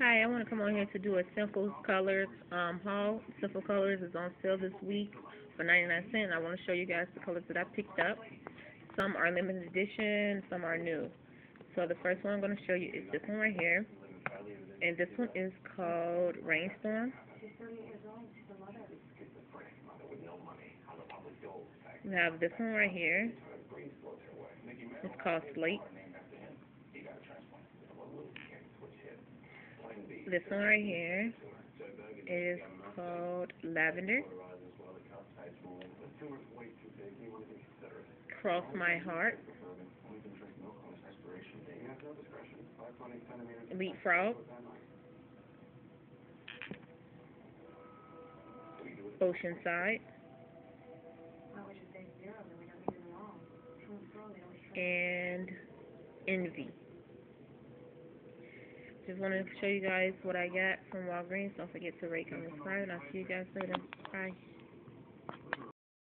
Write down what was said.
Hi, I want to come on here to do a Simple Colors haul. Simple Colors is on sale this week for 99 cents. I want to show you guys the colors that I picked up. Some are limited edition, some are new. So the first one I'm going to show you is this one right here. And this one is called Rainstorm. We have this one right here. It's called Slate. This one right here is called Lavender. Cross My Heart. Leapfrog. Oceanside. And Envy. Just wanted to show you guys what I got from Walgreens. Don't forget to rate, comment, subscribe, and I'll see you guys later. Bye.